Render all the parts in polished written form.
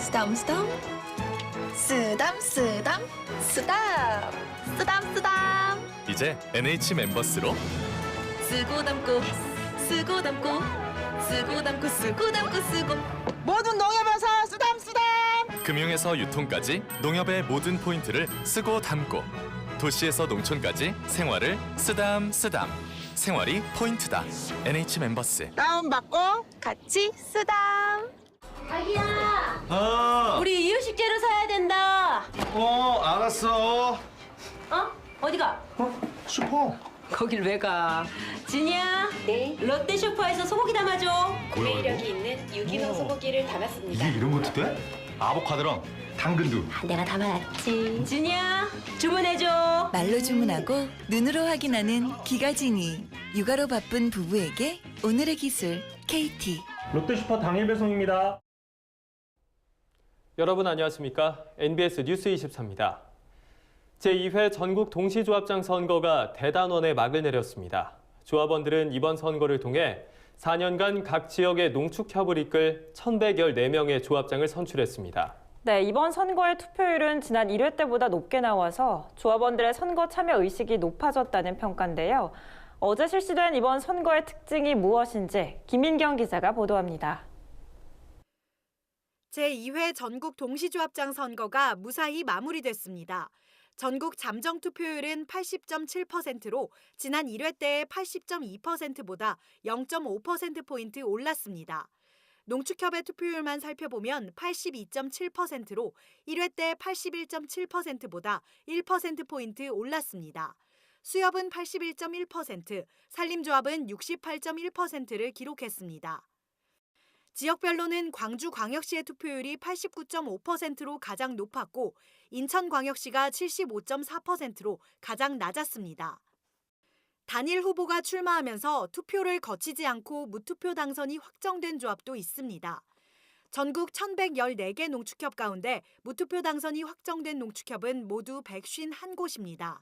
쓰담 쓰담 쓰담 쓰담 쓰담 쓰담 쓰담 이제 NH 멤버스로 쓰고 담고 쓰고 담고 쓰고 담고 쓰고 담고 쓰고 모든 농협에서 쓰담 금융에서 유통까지 농협의 모든 포인트를 쓰고 담고 도시에서 농촌까지 생활을 쓰담 생활이 포인트다. NH 멤버스. 다운받고 같이 쓰담. 자기야, 우리 이유식재료 사야 된다. 알았어. 어디가? 슈퍼. 거길 왜 가? 진이야. 네, 롯데 슈퍼에서 소고기 담아줘. 구매 이력이 있는 유기농 소고기를 담았습니다. 이게 이런 것도 돼? 아보카도랑 당근도. 내가 담아놨지. 진이야, 주문해줘. 말로 주문하고 눈으로 확인하는 기가진이. 육아로 바쁜 부부에게 오늘의 기술 KT. 롯데슈퍼 당일 배송입니다. 여러분 안녕하십니까? NBS 뉴스 24입니다. 제2회 전국 동시조합장 선거가 대단원에 막을 내렸습니다. 조합원들은 이번 선거를 통해 4년간 각 지역의 농축협을 이끌 1,114명의 조합장을 선출했습니다. 네, 이번 선거의 투표율은 지난 1회 때보다 높게 나와서 조합원들의 선거 참여 의식이 높아졌다는 평가인데요. 어제 실시된 이번 선거의 특징이 무엇인지 김민경 기자가 보도합니다. 제2회 전국 동시조합장 선거가 무사히 마무리됐습니다. 전국 잠정 투표율은 80.7%로 지난 1회 때의 80.2%보다 0.5%포인트 올랐습니다. 농축협의 투표율만 살펴보면 82.7%로 1회 때 81.7%보다 1%포인트 올랐습니다. 수협은 81.1%, 산림조합은 68.1%를 기록했습니다. 지역별로는 광주광역시의 투표율이 89.5%로 가장 높았고 인천광역시가 75.4%로 가장 낮았습니다. 단일 후보가 출마하면서 투표를 거치지 않고 무투표 당선이 확정된 조합도 있습니다. 전국 1,114개 농축협 가운데 무투표 당선이 확정된 농축협은 모두 151곳입니다.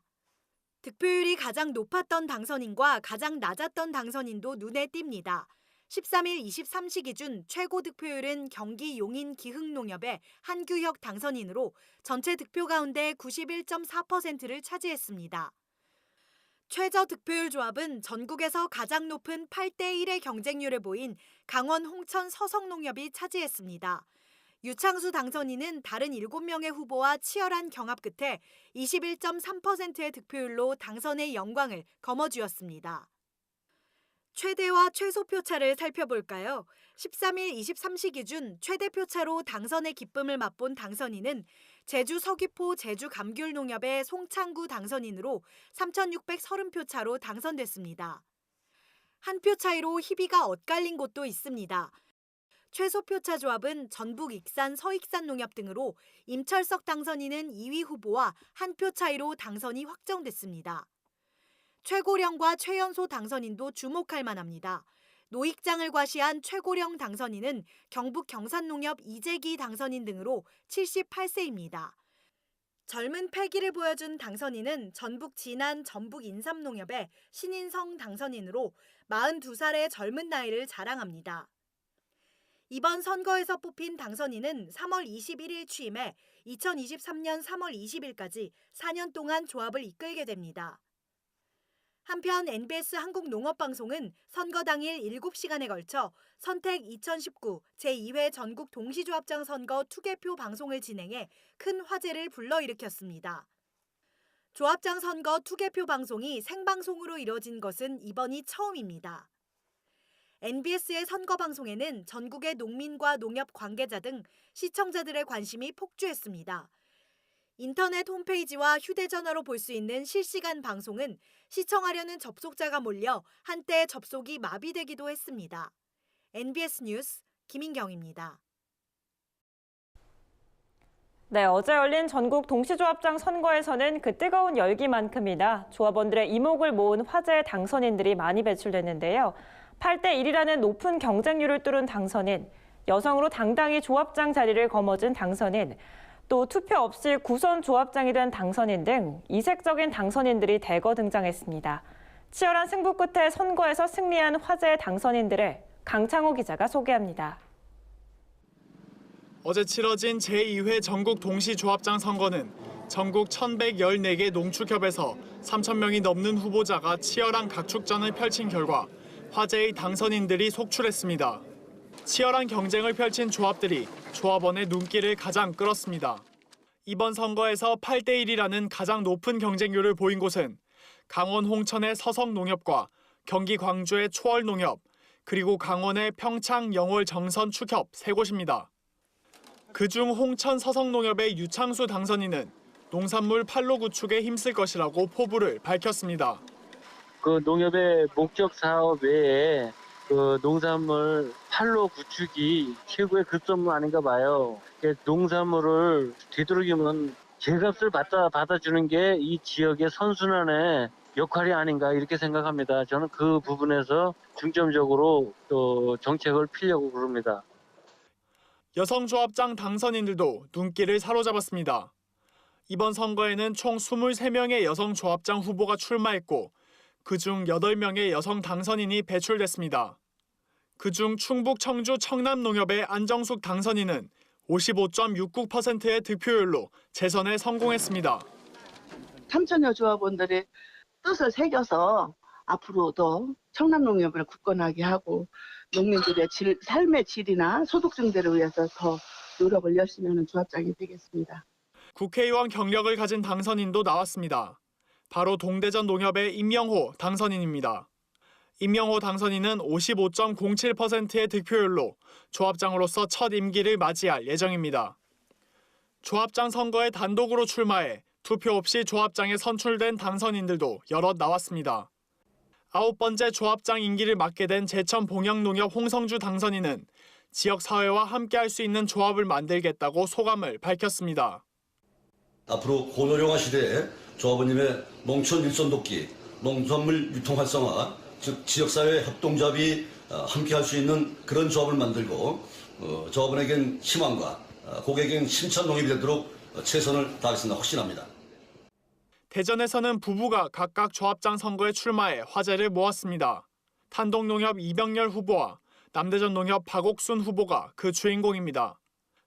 득표율이 가장 높았던 당선인과 가장 낮았던 당선인도 눈에 띕니다. 13일 23시 기준 최고 득표율은 경기 용인 기흥농협의 한규혁 당선인으로 전체 득표 가운데 91.4%를 차지했습니다. 최저 득표율 조합은 전국에서 가장 높은 8대1의 경쟁률을 보인 강원 홍천 서성농협이 차지했습니다. 유창수 당선인은 다른 7명의 후보와 치열한 경합 끝에 21.3%의 득표율로 당선의 영광을 거머쥐었습니다. 최대와 최소 표차를 살펴볼까요? 13일 23시 기준 최대 표차로 당선의 기쁨을 맛본 당선인은 제주 서귀포 제주 감귤농협의 송창구 당선인으로 3,630표 차로 당선됐습니다. 한 표 차이로 희비가 엇갈린 곳도 있습니다. 최소 표차 조합은 전북 익산 서익산 농협 등으로 임철석 당선인은 2위 후보와 한 표 차이로 당선이 확정됐습니다. 최고령과 최연소 당선인도 주목할 만합니다. 노익장을 과시한 최고령 당선인은 경북 경산농협 이재기 당선인 등으로 78세입니다. 젊은 패기를 보여준 당선인은 전북 진안 전북 인삼농협의 신인성 당선인으로 42살의 젊은 나이를 자랑합니다. 이번 선거에서 뽑힌 당선인은 3월 21일 취임해 2023년 3월 20일까지 4년 동안 조합을 이끌게 됩니다. 한편 NBS 한국농업방송은 선거 당일 7시간에 걸쳐 선택 2019 제2회 전국 동시조합장 선거 투개표 방송을 진행해 큰 화제를 불러일으켰습니다. 조합장 선거 투개표 방송이 생방송으로 이뤄진 것은 이번이 처음입니다. NBS의 선거 방송에는 전국의 농민과 농협 관계자 등 시청자들의 관심이 폭주했습니다. 인터넷 홈페이지와 휴대전화로 볼 수 있는 실시간 방송은 시청하려는 접속자가 몰려 한때 접속이 마비되기도 했습니다. NBS 뉴스 김인경입니다. 네, 어제 열린 전국 동시조합장 선거에서는 그 뜨거운 열기만큼이나 조합원들의 이목을 모은 화제의 당선인들이 많이 배출됐는데요. 8대1이라는 높은 경쟁률을 뚫은 당선인, 여성으로 당당히 조합장 자리를 거머쥔 당선인, 또 투표 없이 구선 조합장이 된 당선인 등 이색적인 당선인들이 대거 등장했습니다. 치열한 승부 끝에 선거에서 승리한 화제의 당선인들을 강창호 기자가 소개합니다. 어제 치러진 제2회 전국 동시조합장 선거는 전국 1,114개 농축협에서 3,000명이 넘는 후보자가 치열한 각축전을 펼친 결과 화제의 당선인들이 속출했습니다. 치열한 경쟁을 펼친 조합들이 조합원의 눈길을 가장 끌었습니다. 이번 선거에서 8대1이라는 가장 높은 경쟁률을 보인 곳은 강원 홍천의 서성농협과 경기 광주의 초월농협, 그리고 강원의 평창, 영월, 정선, 축협 3곳입니다. 그중 홍천 서성농협의 유창수 당선인은 농산물 판로 구축에 힘쓸 것이라고 포부를 밝혔습니다. 그 농협의 목적 사업 외에 그 농산물 판로 구축이 최고의 급선무 아닌가 봐요. 농산물을 되도록이면 제값을 받아주는 게 이 지역의 선순환의 역할이 아닌가 이렇게 생각합니다. 저는 그 부분에서 중점적으로 또 정책을 피려고 그럽니다. 여성조합장 당선인들도 눈길을 사로잡았습니다. 이번 선거에는 총 23명의 여성조합장 후보가 출마했고 그중 8명의 여성 당선인이 배출됐습니다. 그중 충북 청주 청남농협의 안정숙 당선인은 55.69%의 득표율로 재선에 성공했습니다. 3천여 조합원들의 뜻을 새겨서 앞으로도 청남농협을 굳건하게 하고 농민들의 삶의 질이나 소득 증대를 위해서 더 노력을 열심히 하는 조합장이 되겠습니다. 국회의원 경력을 가진 당선인도 나왔습니다. 바로 동대전 농협의 임영호 당선인입니다. 임영호 당선인은 55.07%의 득표율로 조합장으로서 첫 임기를 맞이할 예정입니다. 조합장 선거에 단독으로 출마해 투표 없이 조합장에 선출된 당선인들도 여럿 나왔습니다. 9번째 조합장 임기를 맡게 된 제천 봉영농협 홍성주 당선인은 지역사회와 함께할 수 있는 조합을 만들겠다고 소감을 밝혔습니다. 앞으로 고노령화 시대에 조합원님의 농촌 일손 돕기, 농산물 유통 활성화, 즉 지역사회 협동조합이 함께할 수 있는 그런 조합을 만들고 조합원에겐 희망과 고객에겐 힘찬 농협이 되도록 최선을 다하겠습니다. 확신합니다. 대전에서는 부부가 각각 조합장 선거에 출마해 화제를 모았습니다. 탄동농협 이병렬 후보와 남대전농협 박옥순 후보가 그 주인공입니다.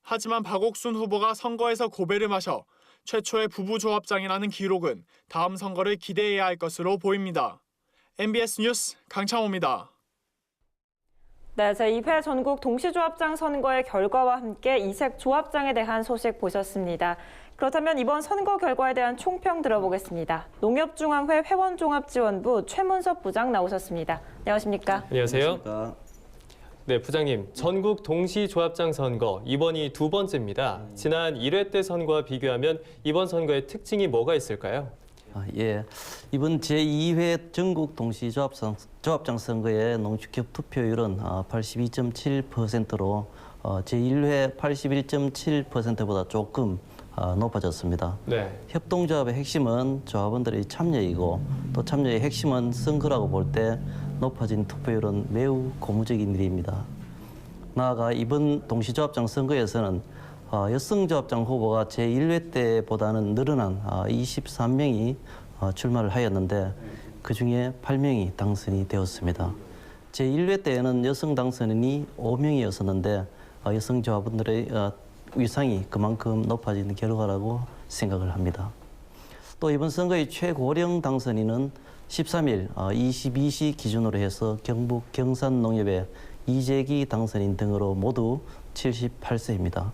하지만 박옥순 후보가 선거에서 고배를 마셔 최초의 부부 조합장이라는 기록은 다음 선거를 기대해야 할 것으로 보입니다. MBS 뉴스 강창호입니다. 네, 제2회 전국 동시조합장 선거의 결과와 함께 이색 조합장에 대한 소식 보셨습니다. 그렇다면 이번 선거 결과에 대한 총평 들어보겠습니다. 농협중앙회 회원종합지원부 최문섭 부장 나오셨습니다. 안녕하십니까? 안녕하세요. 네, 부장님. 전국 동시조합장 선거 이번이 2번째입니다. 지난 1회 때 선거와 비교하면 이번 선거의 특징이 뭐가 있을까요? 예, 이번 제2회 전국 동시조합장 선거의 농축협 투표율은 82.7%로 제1회 81.7%보다 조금 높아졌습니다. 네. 협동조합의 핵심은 조합원들의 참여이고 또 참여의 핵심은 선거라고 볼 때 높아진 투표율은 매우 고무적인 일입니다. 나아가 이번 동시조합장 선거에서는 여성조합장 후보가 제1회 때보다는 늘어난 23명이 출마를 하였는데 그중에 8명이 당선이 되었습니다. 제1회 때에는 여성 당선인이 5명이었었는데 여성 조합원들의 위상이 그만큼 높아진 결과라고 생각을 합니다. 또 이번 선거의 최고령 당선인은 13일 22시 기준으로 해서 경북 경산농협의 이재기 당선인 등으로 모두 78세입니다.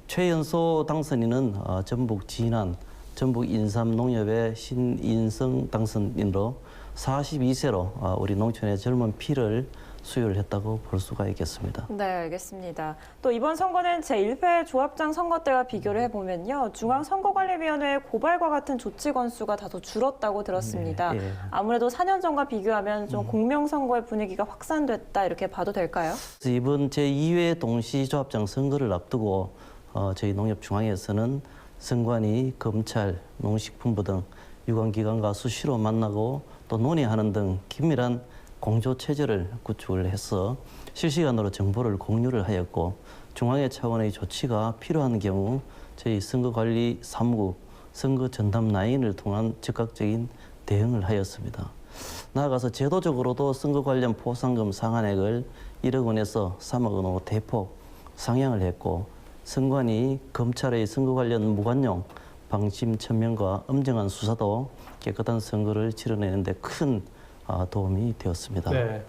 최연소 당선인은 전북 진안, 전북 인삼농협의 신인성 당선인으로 42세로 우리 농촌의 젊은 피를 수혈을 했다고 볼 수가 있겠습니다. 네, 알겠습니다. 또 이번 선거는 제1회 조합장 선거 때와 비교를 해보면요. 중앙선거관리위원회의 고발과 같은 조치 건수가 다소 줄었다고 들었습니다. 네, 예. 아무래도 4년 전과 비교하면 좀 공명선거의 분위기가 확산됐다 이렇게 봐도 될까요? 이번 제2회 동시조합장 선거를 앞두고 저희 농협중앙에서는 선관위, 검찰, 농식품부 등 유관기관과 수시로 만나고 또 논의하는 등 긴밀한 공조체제를 구축을 해서 실시간으로 정보를 공유를 하였고 중앙회 차원의 조치가 필요한 경우 저희 선거관리사무국, 선거전담 라인을 통한 즉각적인 대응을 하였습니다. 나아가서 제도적으로도 선거 관련 포상금 상한액을 1억 원에서 3억 원으로 대폭 상향을 했고 선관위 검찰의 선거 관련 무관용 방침 천명과 엄정한 수사도 깨끗한 선거를 치러내는 데 큰 도움이 되었습니다. 네.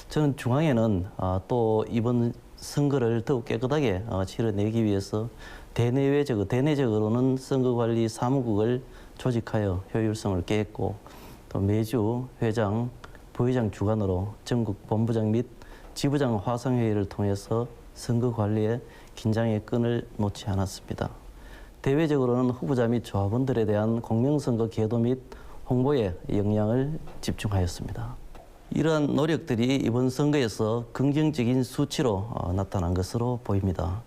저는 중앙에는 또 이번 선거를 더욱 깨끗하게 치러내기 위해서 대내적으로는 선거관리 사무국을 조직하여 효율성을 깼고 또 매주 회장, 부회장 주관으로 전국 본부장 및 지부장 화상회의를 통해서 선거 관리에 긴장의 끈을 놓지 않았습니다. 대외적으로는 후보자 및 조합원들에 대한 공명선거 계도 및 홍보에 역량을 집중하였습니다. 이러한 노력들이 이번 선거에서 긍정적인 수치로 나타난 것으로 보입니다.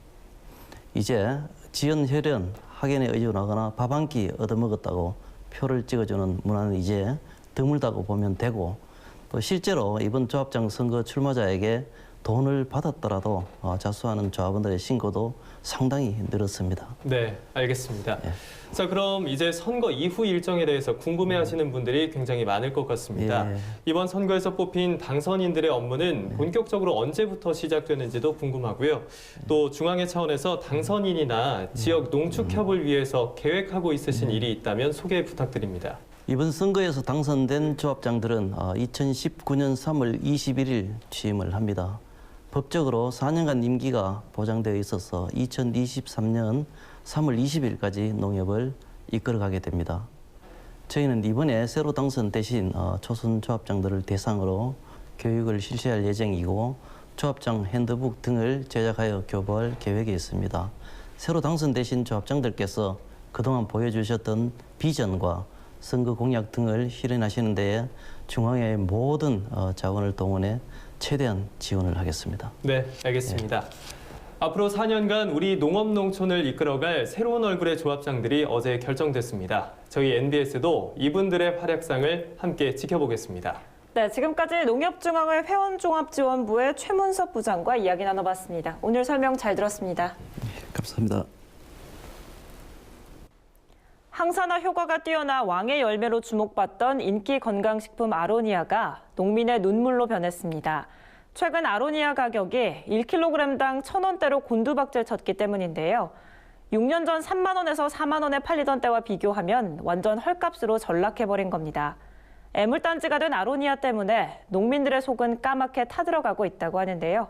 이제 지연혈연, 학연에 의존하거나 밥 한 끼 얻어먹었다고 표를 찍어주는 문화는 이제 드물다고 보면 되고 또 실제로 이번 조합장 선거 출마자에게 돈을 받았더라도 자수하는 조합원들의 신고도 상당히 늘었습니다. 네, 알겠습니다. 예. 자, 그럼 이제 선거 이후 일정에 대해서 궁금해하시는 분들이 굉장히 많을 것 같습니다. 예. 이번 선거에서 뽑힌 당선인들의 업무는 본격적으로 언제부터 시작되는지도 궁금하고요. 또 중앙회 차원에서 당선인이나 지역 농축협을 위해서 계획하고 있으신 일이 있다면 소개 부탁드립니다. 이번 선거에서 당선된 조합장들은 2019년 3월 21일 취임을 합니다. 법적으로 4년간 임기가 보장되어 있어서 2023년 3월 20일까지 농협을 이끌어가게 됩니다. 저희는 이번에 새로 당선되신 초선 조합장들을 대상으로 교육을 실시할 예정이고 조합장 핸드북 등을 제작하여 교보할 계획이 있습니다. 새로 당선되신 조합장들께서 그동안 보여주셨던 비전과 선거 공약 등을 실현하시는 데에 중앙의 모든 자원을 동원해 최대한 지원을 하겠습니다. 네, 알겠습니다. 앞으로 4년간 우리 농업농촌을 이끌어갈 새로운 얼굴의 조합장들이 어제 결정됐습니다. 저희 NBS도 이분들의 활약상을 함께 지켜보겠습니다. 네, 지금까지 농협중앙회 회원종합지원부의 최문섭 부장과 이야기 나눠봤습니다. 오늘 설명 잘 들었습니다. 감사합니다. 항산화 효과가 뛰어나 왕의 열매로 주목받던 인기 건강식품 아로니아가 농민의 눈물로 변했습니다. 최근 아로니아 가격이 1kg당 1,000원대로 곤두박질 쳤기 때문인데요. 6년 전 3만 원에서 4만 원에 팔리던 때와 비교하면 완전 헐값으로 전락해버린 겁니다. 애물단지가 된 아로니아 때문에 농민들의 속은 까맣게 타들어가고 있다고 하는데요.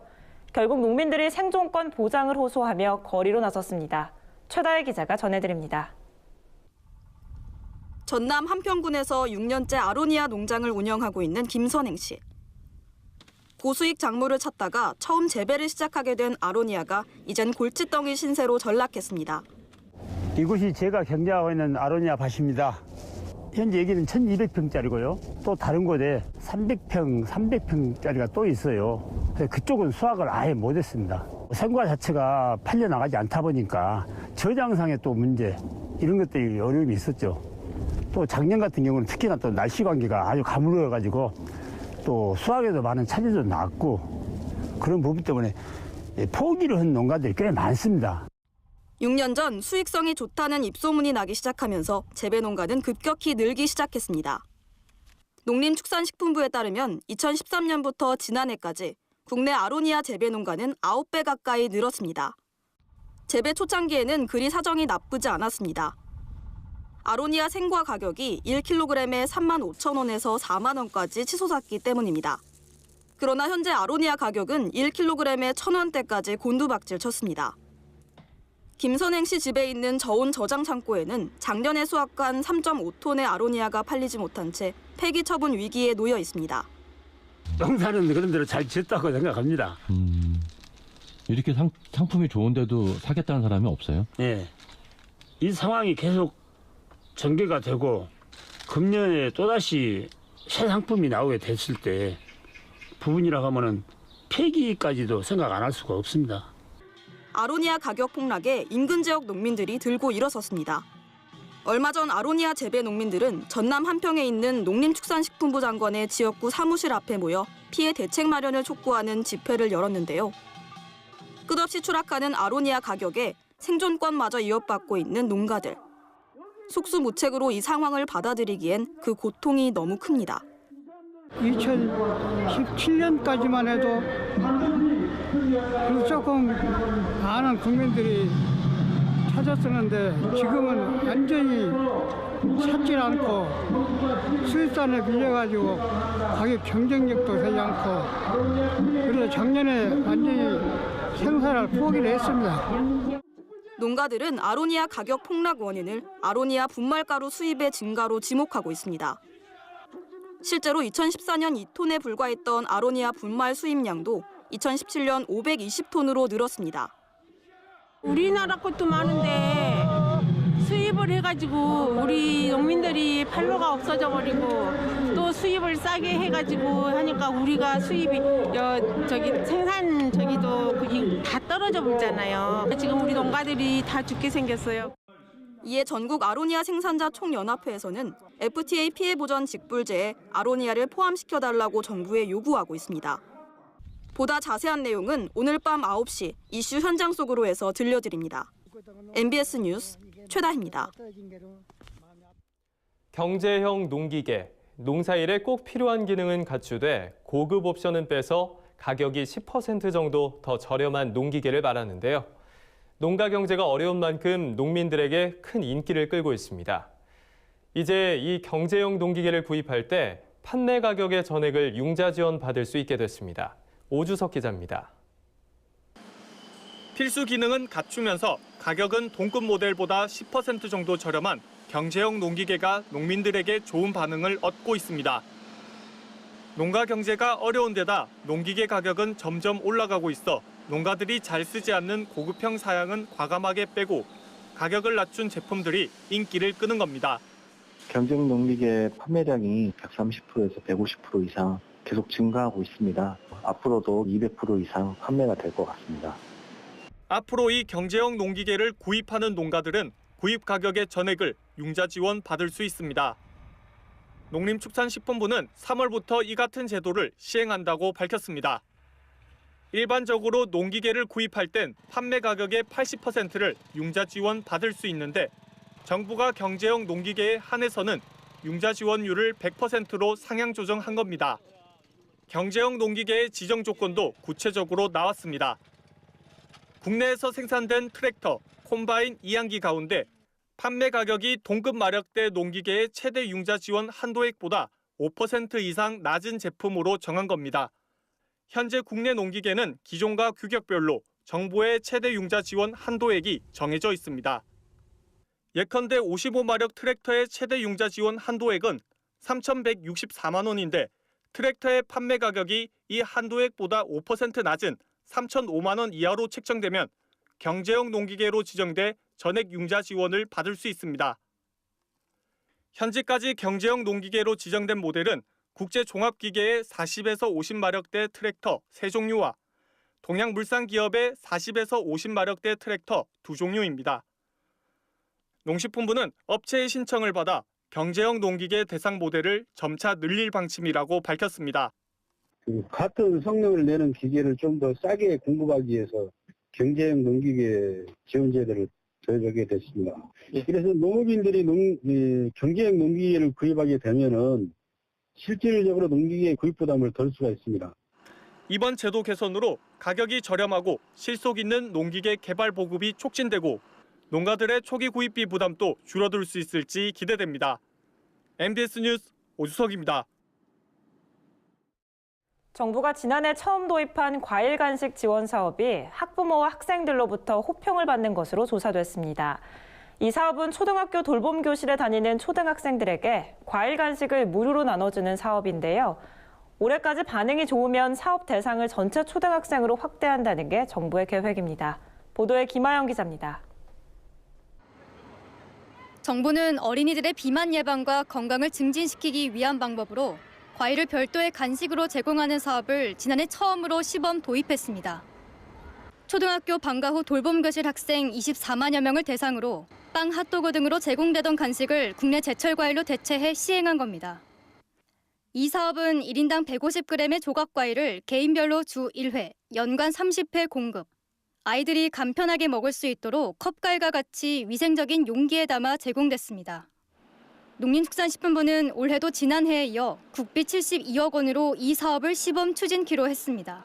결국 농민들이 생존권 보장을 호소하며 거리로 나섰습니다. 최다혜 기자가 전해드립니다. 전남 한평군에서 6년째 아로니아 농장을 운영하고 있는 김선행 씨. 고수익 작물을 찾다가 처음 재배를 시작하게 된 아로니아가 이젠 골칫덩이 신세로 전락했습니다. 이곳이 제가 경작하고 있는 아로니아 밭입니다. 현재 여기는 1200평짜리고요. 또 다른 곳에 300평, 300평짜리가 또 있어요. 그쪽은 수확을 아예 못했습니다. 생과 자체가 팔려나가지 않다 보니까 저장상의 또 문제, 이런 것들이 어려움이 있었죠. 또 작년 같은 경우는 특히나 또 날씨 관계가 아주 가물어가지고 또 수확에도 많은 차질도 났고 그런 부분 때문에 포기를 한 농가들이 꽤 많습니다. 6년 전 수익성이 좋다는 입소문이 나기 시작하면서 재배 농가는 급격히 늘기 시작했습니다. 농림축산식품부에 따르면 2013년부터 지난해까지 국내 아로니아 재배 농가는 9배 가까이 늘었습니다. 재배 초창기에는 그리 사정이 나쁘지 않았습니다. 아로니아 생과 가격이 1kg에 3만 5천 원에서 4만 원까지 치솟았기 때문입니다. 그러나 현재 아로니아 가격은 1kg에 1,000원대까지 곤두박질 쳤습니다. 김선행 씨 집에 있는 저온 저장 창고에는 작년에 수확한 3.5톤의 아로니아가 팔리지 못한 채 폐기 처분 위기에 놓여 있습니다. 농사는 그런 대로 잘 지었다고 생각합니다. 이렇게 상품이 좋은데도 사겠다는 사람이 없어요? 네. 이 상황이 계속 전개가 되고 금년에 또다시 새 상품이 나오게 됐을 때 부분이라고 하면은 폐기까지도 생각 안 할 수가 없습니다. 아로니아 가격 폭락에 인근 지역 농민들이 들고 일어섰습니다. 얼마 전 아로니아 재배 농민들은 전남 한평에 있는 농림축산식품부 장관의 지역구 사무실 앞에 모여 피해 대책 마련을 촉구하는 집회를 열었는데요. 끝없이 추락하는 아로니아 가격에 생존권마저 위협받고 있는 농가들. 속수무책으로 이 상황을 받아들이기엔 그 고통이 너무 큽니다. 2017년까지만 해도 그래서 조금 많은 국민들이 찾았었는데 지금은 완전히 찾질 않고 수입산에 빌려가지고 가격 경쟁력도 되지 않고 그래서 작년에 완전히 생산을 포기를 했습니다. 농가들은 아로니아 가격 폭락 원인을 아로니아 분말가루 수입의 증가로 지목하고 있습니다. 실제로 2014년 2톤에 불과했던 아로니아 분말 수입량도 2017년 520톤으로 늘었습니다. 우리나라 것도 많은데 수입을 해가지고 우리 농민들이 판로가 없어져 버리고 또 수입을 싸게 해가지고 하니까 우리가 수입이 생산 저기도 다 떨어져 버리잖아요. 지금 우리 농가들이 다 죽게 생겼어요. 이에 전국 아로니아 생산자 총연합회에서는 FTA 피해 보전 직불제에 아로니아를 포함시켜달라고 정부에 요구하고 있습니다. 보다 자세한 내용은 오늘 밤 9시 이슈 현장 속으로 해서 들려드립니다. MBS 뉴스 최다희입니다. 경제형 농기계, 농사일에 꼭 필요한 기능은 갖추되 고급 옵션은 빼서 가격이 10% 정도 더 저렴한 농기계를 말하는데요. 농가 경제가 어려운 만큼 농민들에게 큰 인기를 끌고 있습니다. 이제 이 경제형 농기계를 구입할 때 판매 가격의 전액을 융자 지원 받을 수 있게 됐습니다. 오주석 기자입니다. 필수 기능은 갖추면서 가격은 동급 모델보다 10% 정도 저렴한 경제형 농기계가 농민들에게 좋은 반응을 얻고 있습니다. 농가 경제가 어려운 데다 농기계 가격은 점점 올라가고 있어 농가들이 잘 쓰지 않는 고급형 사양은 과감하게 빼고 가격을 낮춘 제품들이 인기를 끄는 겁니다. 경제형 농기계 판매량이 130%에서 150% 이상 계속 증가하고 있습니다. 앞으로도 200% 이상 판매가 될 것 같습니다. 앞으로 이 경제형 농기계를 구입하는 농가들은 구입 가격의 전액을 융자 지원 받을 수 있습니다. 농림축산식품부는 3월부터 이 같은 제도를 시행한다고 밝혔습니다. 일반적으로 농기계를 구입할 땐 판매 가격의 80%를 융자 지원 받을 수 있는데 정부가 경제형 농기계에 한해서는 융자 지원율을 100%로 상향 조정한 겁니다. 경제형 농기계의 지정 조건도 구체적으로 나왔습니다. 국내에서 생산된 트랙터, 콤바인, 이항기 가운데 판매 가격이 동급 마력대 농기계의 최대 융자 지원 한도액보다 5% 이상 낮은 제품으로 정한 겁니다. 현재 국내 농기계는 기종과 규격별로 정부의 최대 융자 지원 한도액이 정해져 있습니다. 예컨대 55마력 트랙터의 최대 융자 지원 한도액은 3,164만 원인데 트랙터의 판매 가격이 이 한도액보다 5% 낮은 3,005만 원 이하로 책정되면 경제형 농기계로 지정돼 전액 융자 지원을 받을 수 있습니다. 현재까지 경제형 농기계로 지정된 모델은 국제종합기계의 40에서 50마력대 트랙터 3종류와 동양물산기업의 40에서 50마력대 트랙터 2종류입니다. 농식품부는 업체의 신청을 받아 경제형 농기계 대상 모델을 점차 늘릴 방침이라고 밝혔습니다. 같은 성능을 내는 기계를 좀 더 싸게 공급하기 위해서 경제형 농기계 지원 제도를 도입하게 됐습니다. 그래서 농업인들이 경제형 농기계를 구입하게 되면은 실질적으로 농기계 구입 부담을 덜 수가 있습니다. 이번 제도 개선으로 가격이 저렴하고 실속 있는 농기계 개발 보급이 촉진되고 농가들의 초기 구입비 부담도 줄어들 수 있을지 기대됩니다. MBS 뉴스 오주석입니다. 정부가 지난해 처음 도입한 과일 간식 지원 사업이 학부모와 학생들로부터 호평을 받는 것으로 조사됐습니다. 이 사업은 초등학교 돌봄 교실에 다니는 초등학생들에게 과일 간식을 무료로 나눠주는 사업인데요. 올해까지 반응이 좋으면 사업 대상을 전체 초등학생으로 확대한다는 게 정부의 계획입니다. 보도에 김아영 기자입니다. 정부는 어린이들의 비만 예방과 건강을 증진시키기 위한 방법으로 과일을 별도의 간식으로 제공하는 사업을 지난해 처음으로 시범 도입했습니다. 초등학교 방과 후 돌봄교실 학생 24만여 명을 대상으로 빵, 핫도그 등으로 제공되던 간식을 국내 제철 과일로 대체해 시행한 겁니다. 이 사업은 1인당 150g의 조각과일을 개인별로 주 1회, 연간 30회 공급. 아이들이 간편하게 먹을 수 있도록 컵과일과 같이 위생적인 용기에 담아 제공됐습니다. 농림축산식품부는 올해도 지난해에 이어 국비 72억 원으로 이 사업을 시범 추진키로 했습니다.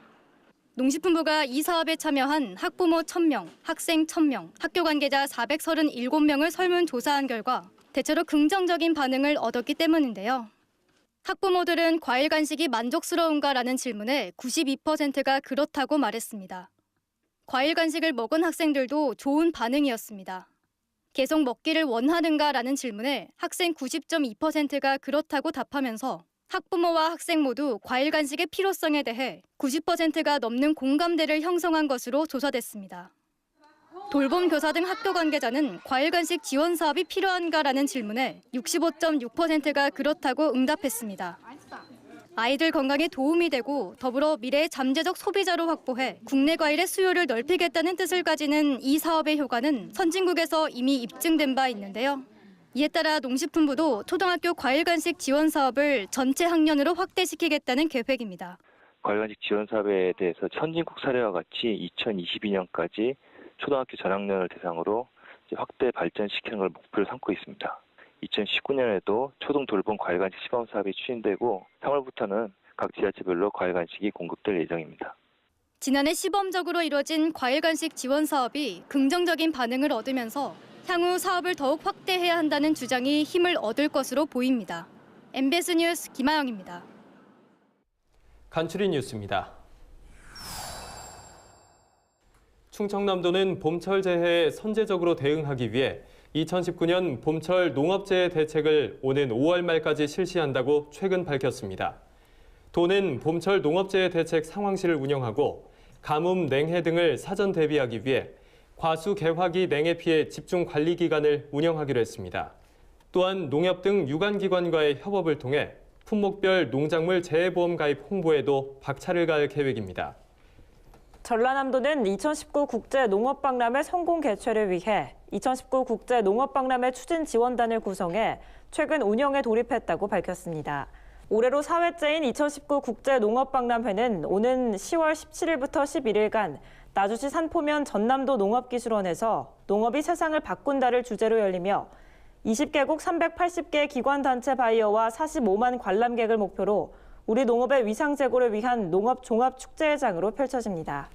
농식품부가 이 사업에 참여한 학부모 1,000명, 학생 1,000명, 학교 관계자 437명을 설문조사한 결과 대체로 긍정적인 반응을 얻었기 때문인데요. 학부모들은 과일 간식이 만족스러운가라는 질문에 92%가 그렇다고 말했습니다. 과일 간식을 먹은 학생들도 좋은 반응이었습니다. 계속 먹기를 원하는가라는 질문에 학생 90.2%가 그렇다고 답하면서 학부모와 학생 모두 과일 간식의 필요성에 대해 90%가 넘는 공감대를 형성한 것으로 조사됐습니다. 돌봄 교사 등 학교 관계자는 과일 간식 지원 사업이 필요한가라는 질문에 65.6%가 그렇다고 응답했습니다. 아이들 건강에 도움이 되고 더불어 미래의 잠재적 소비자로 확보해 국내 과일의 수요를 넓히겠다는 뜻을 가지는 이 사업의 효과는 선진국에서 이미 입증된 바 있는데요. 이에 따라 농식품부도 초등학교 과일 간식 지원 사업을 전체 학년으로 확대시키겠다는 계획입니다. 과일 간식 지원 사업에 대해서 선진국 사례와 같이 2022년까지 초등학교 전학년을 대상으로 확대 발전시키는 걸 목표로 삼고 있습니다. 2019년에도 초등 돌봄 과일 간식 시범 사업이 추진되고 3월부터는 각 지자체별로 과일 간식이 공급될 예정입니다. 지난해 시범적으로 이뤄진 과일 간식 지원 사업이 긍정적인 반응을 얻으면서 향후 사업을 더욱 확대해야 한다는 주장이 힘을 얻을 것으로 보입니다. MBS 뉴스 김아영입니다. 간추린 뉴스입니다. 충청남도는 봄철 재해에 선제적으로 대응하기 위해 2019년 봄철 농업재해 대책을 오는 5월 말까지 실시한다고 최근 밝혔습니다. 도는 봄철 농업재해 대책 상황실을 운영하고 가뭄, 냉해 등을 사전 대비하기 위해 과수 개화기 냉해 피해 집중 관리 기간을 운영하기로 했습니다. 또한 농협 등 유관기관과의 협업을 통해 품목별 농작물 재해보험 가입 홍보에도 박차를 가할 계획입니다. 전라남도는 2019 국제농업박람회 성공 개최를 위해 2019 국제농업박람회 추진지원단을 구성해 최근 운영에 돌입했다고 밝혔습니다. 올해로 4회째인 2019 국제농업박람회는 오는 10월 17일부터 11일간 나주시 산포면 전남도 농업기술원에서 농업이 세상을 바꾼다를 주제로 열리며 20개국 380개 기관단체 바이어와 45만 관람객을 목표로 우리 농업의 위상 제고를 위한 농업 종합축제회장으로 펼쳐집니다.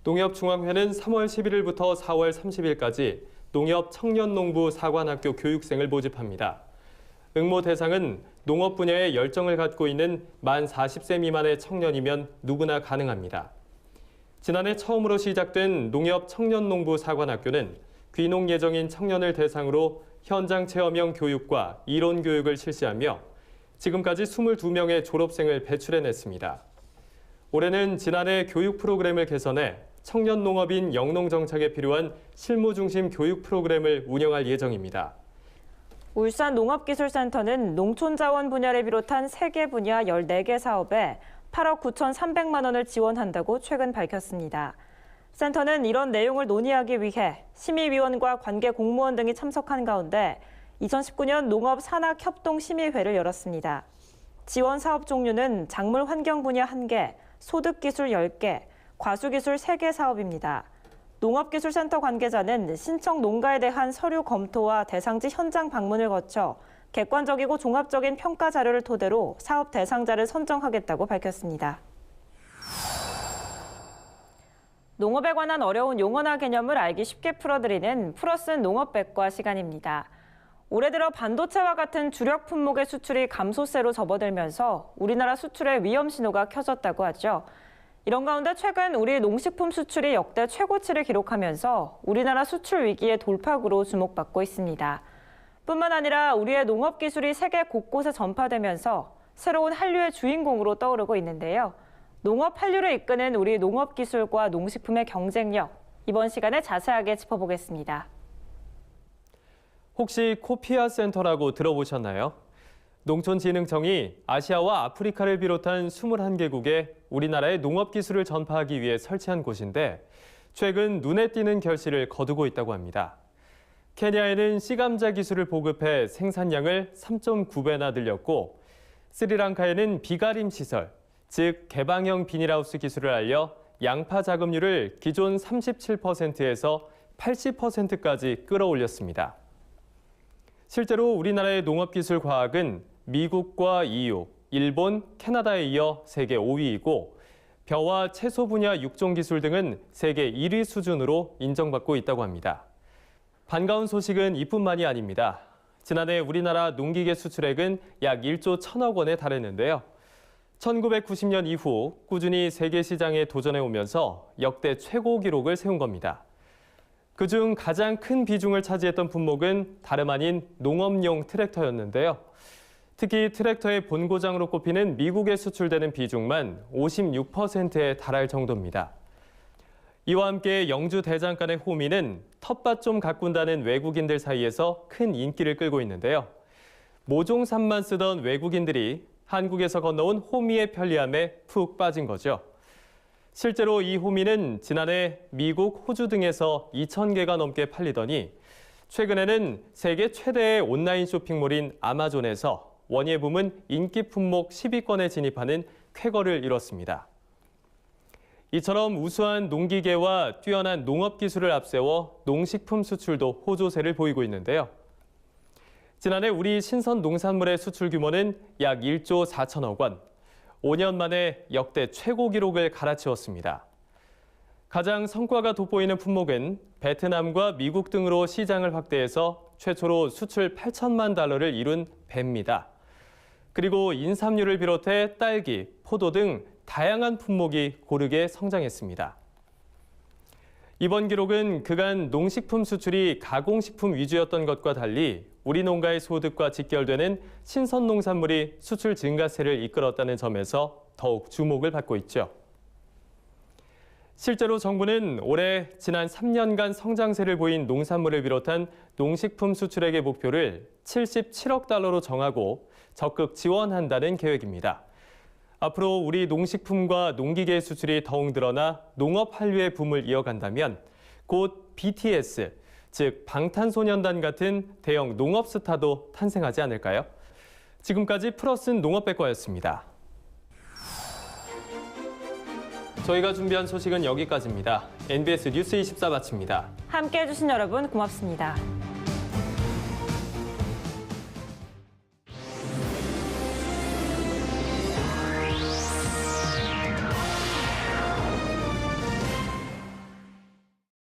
농협중앙회는 3월 11일부터 4월 30일까지 농협 청년농부 사관학교 교육생을 모집합니다. 응모 대상은 농업 분야에 열정을 갖고 있는 만 40세 미만의 청년이면 누구나 가능합니다. 지난해 처음으로 시작된 농협 청년농부 사관학교는 귀농 예정인 청년을 대상으로 현장 체험형 교육과 이론 교육을 실시하며 지금까지 22명의 졸업생을 배출해냈습니다. 올해는 지난해 교육 프로그램을 개선해 청년 농업인 영농 정착에 필요한 실무 중심 교육 프로그램을 운영할 예정입니다. 울산 농업기술센터는 농촌자원 분야를 비롯한 3개 분야 14개 사업에 8억 9,300만 원을 지원한다고 최근 밝혔습니다. 센터는 이런 내용을 논의하기 위해 심의위원과 관계 공무원 등이 참석한 가운데 2019년 농업산학협동심의회를 열었습니다. 지원 사업 종류는 작물 환경 분야 1개, 소득기술 10개, 과수기술 3개 사업입니다. 농업기술센터 관계자는 신청 농가에 대한 서류 검토와 대상지 현장 방문을 거쳐 객관적이고 종합적인 평가 자료를 토대로 사업 대상자를 선정하겠다고 밝혔습니다. 농업에 관한 어려운 용어나 개념을 알기 쉽게 풀어드리는 풀어쓴 농업백과 시간입니다. 올해 들어 반도체와 같은 주력 품목의 수출이 감소세로 접어들면서 우리나라 수출의 위험 신호가 켜졌다고 하죠. 이런 가운데 최근 우리 농식품 수출이 역대 최고치를 기록하면서 우리나라 수출 위기의 돌파구로 주목받고 있습니다. 뿐만 아니라 우리의 농업 기술이 세계 곳곳에 전파되면서 새로운 한류의 주인공으로 떠오르고 있는데요. 농업 한류를 이끄는 우리 농업 기술과 농식품의 경쟁력, 이번 시간에 자세하게 짚어보겠습니다. 혹시 코피아 센터라고 들어보셨나요? 농촌진흥청이 아시아와 아프리카를 비롯한 21개국에 우리나라의 농업 기술을 전파하기 위해 설치한 곳인데 최근 눈에 띄는 결실을 거두고 있다고 합니다. 케냐에는 씨감자 기술을 보급해 생산량을 3.9배나 늘렸고 스리랑카에는 비가림 시설, 즉 개방형 비닐하우스 기술을 알려 양파 자급률을 기존 37%에서 80%까지 끌어올렸습니다. 실제로 우리나라의 농업기술 과학은 미국과 EU, 일본, 캐나다에 이어 세계 5위이고 벼와 채소 분야 육종 기술 등은 세계 1위 수준으로 인정받고 있다고 합니다. 반가운 소식은 이뿐만이 아닙니다. 지난해 우리나라 농기계 수출액은 약 1조 1천억 원에 달했는데요. 1990년 이후 꾸준히 세계 시장에 도전해 오면서 역대 최고 기록을 세운 겁니다. 그중 가장 큰 비중을 차지했던 품목은 다름 아닌 농업용 트랙터였는데요. 특히 트랙터의 본고장으로 꼽히는 미국에 수출되는 비중만 56%에 달할 정도입니다. 이와 함께 영주 대장간의 호미는 텃밭 좀 가꾼다는 외국인들 사이에서 큰 인기를 끌고 있는데요. 모종삽만 쓰던 외국인들이 한국에서 건너온 호미의 편리함에 푹 빠진 거죠. 실제로 이 호미는 지난해 미국, 호주 등에서 2,000개가 넘게 팔리더니 최근에는 세계 최대의 온라인 쇼핑몰인 아마존에서 원예 부문 인기 품목 10위권에 진입하는 쾌거를 이뤘습니다. 이처럼 우수한 농기계와 뛰어난 농업 기술을 앞세워 농식품 수출도 호조세를 보이고 있는데요. 지난해 우리 신선 농산물의 수출 규모는 약 1조 4천억 원, 5년 만에 역대 최고 기록을 갈아치웠습니다. 가장 성과가 돋보이는 품목은 베트남과 미국 등으로 시장을 확대해서 최초로 수출 8천만 달러를 이룬 배입니다. 그리고 인삼류를 비롯해 딸기, 포도 등 다양한 품목이 고르게 성장했습니다. 이번 기록은 그간 농식품 수출이 가공식품 위주였던 것과 달리 우리 농가의 소득과 직결되는 신선 농산물이 수출 증가세를 이끌었다는 점에서 더욱 주목을 받고 있죠. 실제로 정부는 올해 지난 3년간 성장세를 보인 농산물을 비롯한 농식품 수출액의 목표를 77억 달러로 정하고 적극 지원한다는 계획입니다. 앞으로 우리 농식품과 농기계 수출이 더욱 늘어나 농업 한류의 붐을 이어간다면 곧 BTS, 즉 방탄소년단 같은 대형 농업 스타도 탄생하지 않을까요? 지금까지 플러스는 농업백과였습니다. 저희가 준비한 소식은 여기까지입니다. NBS 뉴스 24 마칩니다. 함께해 주신 여러분 고맙습니다.